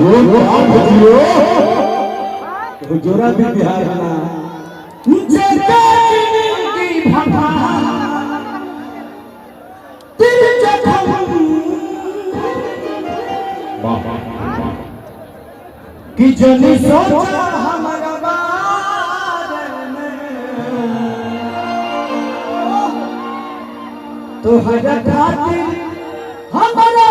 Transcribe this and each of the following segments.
वो आप बजियो तो जोरा भी बिहार ना जगह की भभा दिल जखम कि जनी सोचा हमारा बारे में तो हर खातिर हमारा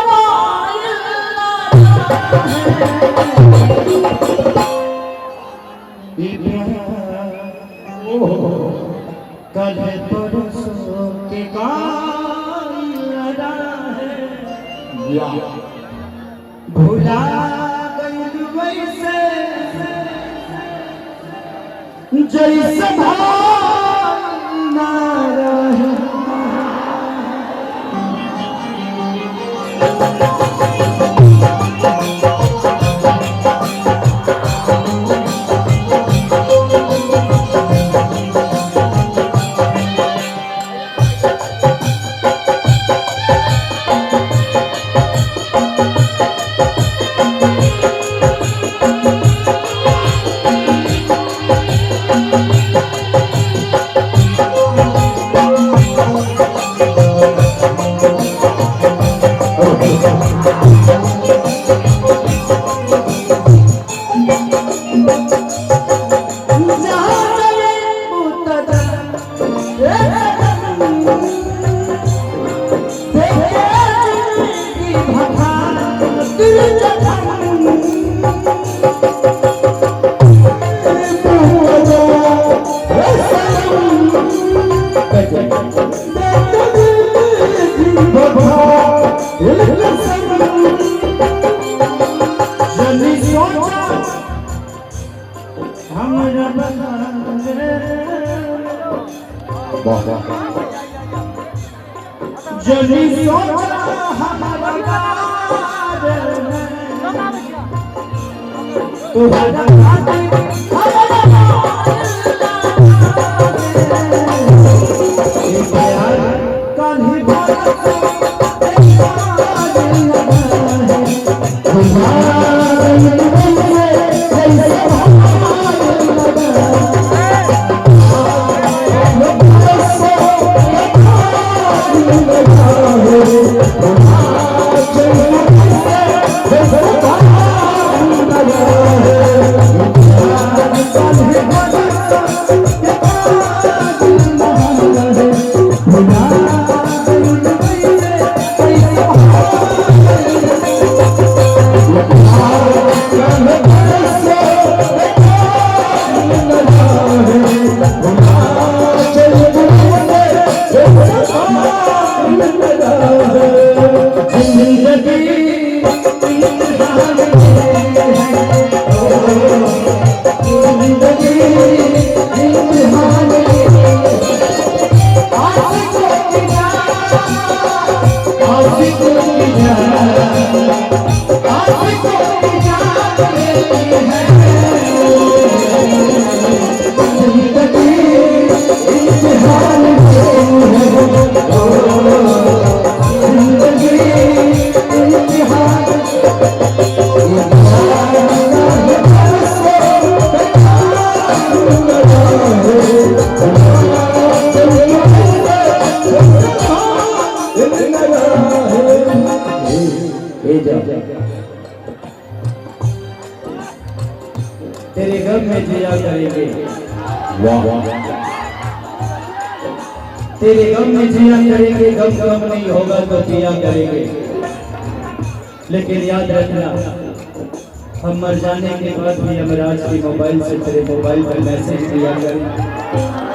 कल परसों के कायरा है भुला गई वैसे जैसे भावना रहे जनी सोचा हमारा बारे में तुम्हारा खातिर हमारा प्यार कान्ही तेरे गम में जिया करेंगे तेरे गम में जिया करेंगे गम नहीं होगा तो जिया करेंगे लेकिन याद रखना हम मर जाने के बाद भी यमराज के मोबाइल से तेरे मोबाइल पर मैसेज दिया करें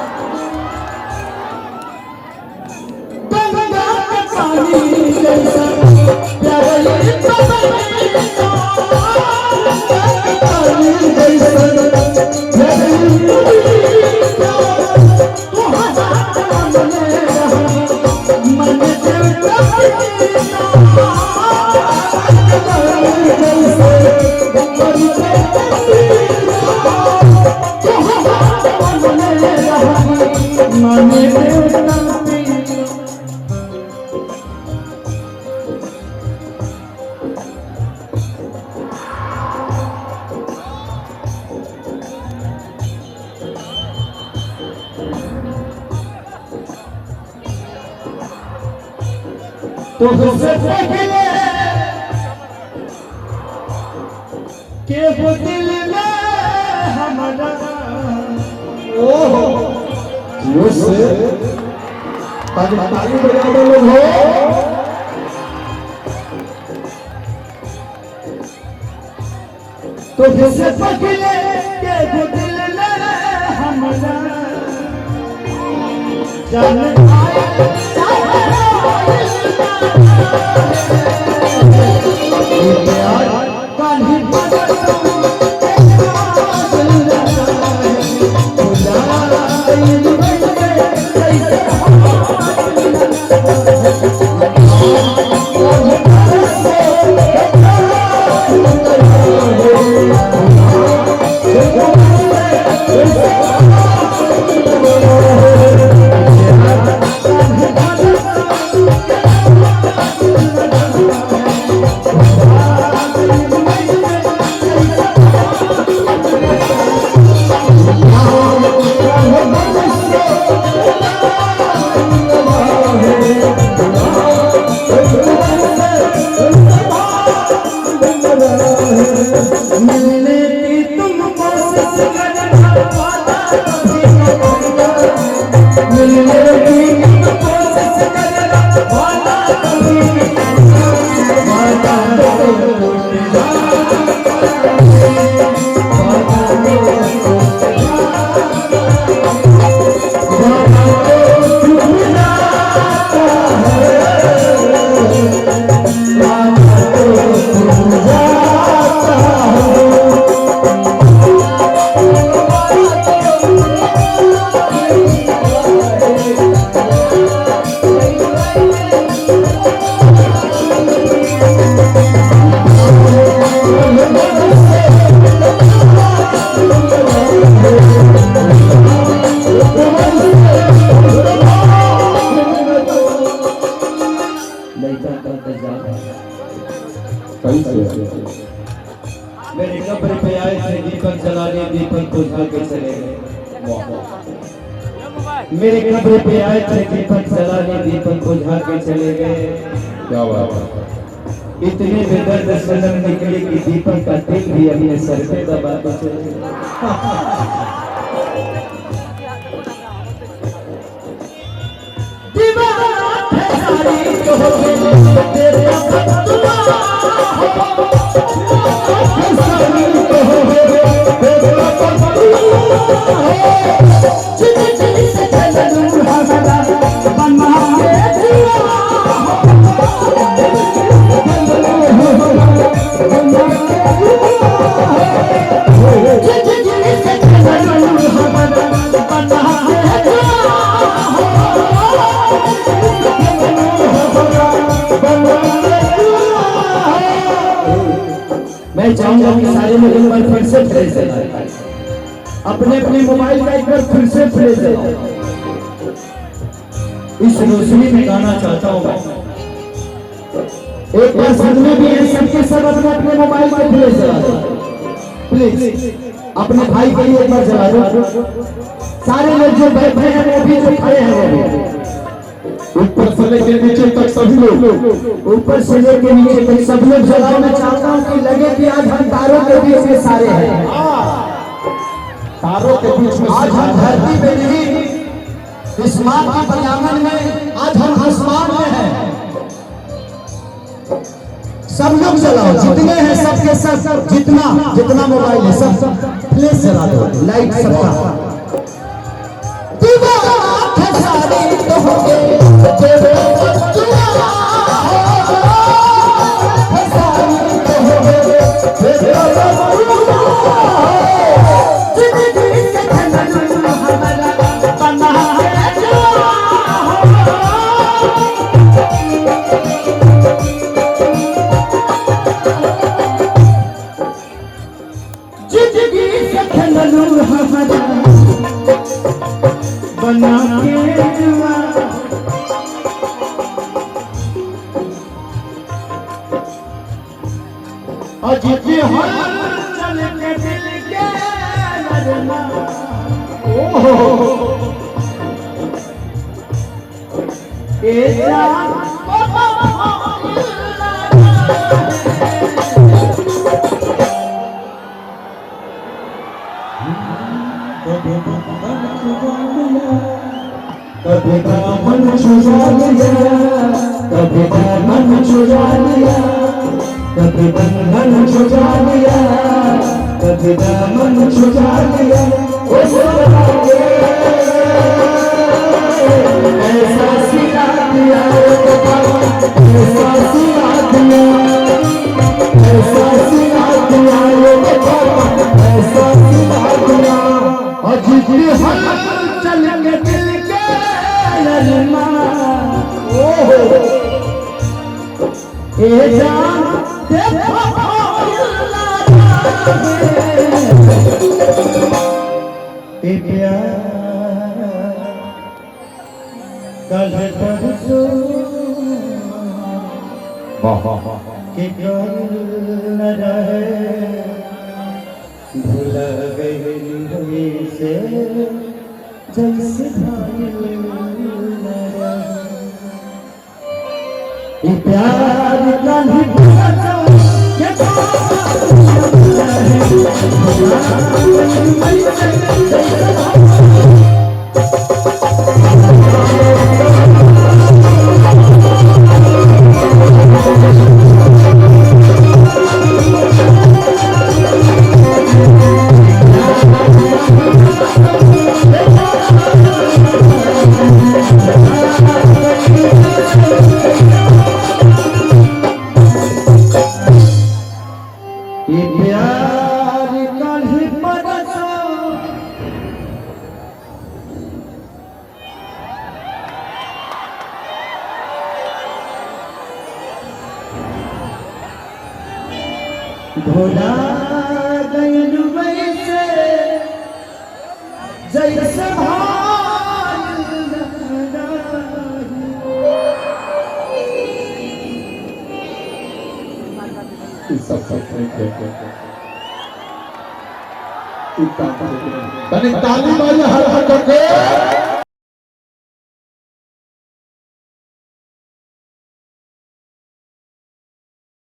तो उससे पहले के वो दिल में हमारा ओहो से ताली बजा दो लोग हो। तो उससे पहले के वो दिल में हमारा जान मेरे कब्र पे आए थे दीपक जलाने, दीपक बुझा के चले गए। मेरे कब्र पे आए थे दीपक जलाने, दीपक बुझा के चले गए। क्या बात है। इतने बेदर्द सनम निकले कि दीपक का दिल भी अपने सर पे दबा के चले गए। मैं चाहूंगा कि सारे लोग एक बार फिर से प्ले चलाएं, अपने अपने मोबाइल का एक बार फिर से प्ले चलाओ। इस रोशनी में गाना चाहता हूँ मैं, एक बार सदमे भी है सबके सब अपने अपने मोबाइल का प्ले चलाओ प्लीज। अपने भाई के लिए एक बार चला दो। सारे लोग जो बैठे हैं वो भी, जो खड़े हैं वो भी, ऊपर से लेके नीचे तक सभी लोग, ऊपर से लेके नीचे तक सब लोग जलाओ। मैं चाहता हूँ कि लगे कि आज हम तारों के बीच में सारे हैं, तारों के बीच में आज हम धरती पे नहीं, इस माँ की पजामन में आज हम आसमान में हैं। सब लोग जलाओ, जितने हैं सबके सब, जितना जितना मोबाइल है सब प्लीज जला दो। लाइट सबका बना के अजीब हर चल के दिल के लड़ना। ओहो ए जान कभी दामन छुड़ा लिया, कभी दामन छुड़ा लिया, कभी बंधन छुड़ा लिया, कभी दामन छुड़ा लिया। ऐसा सिला दिया, ऐसा सिला दिया, ऐसा सिला दिया, ऐसा सिला दिया। अजीब हल चल के दिल के अरमान, ए जान देखो ए प्यार कल परसों के कल न रहे, भुला गई से जैसे प्यार का प्यार कल परसों भुला गई वैसे जैसे ताली बाजी हर हर करके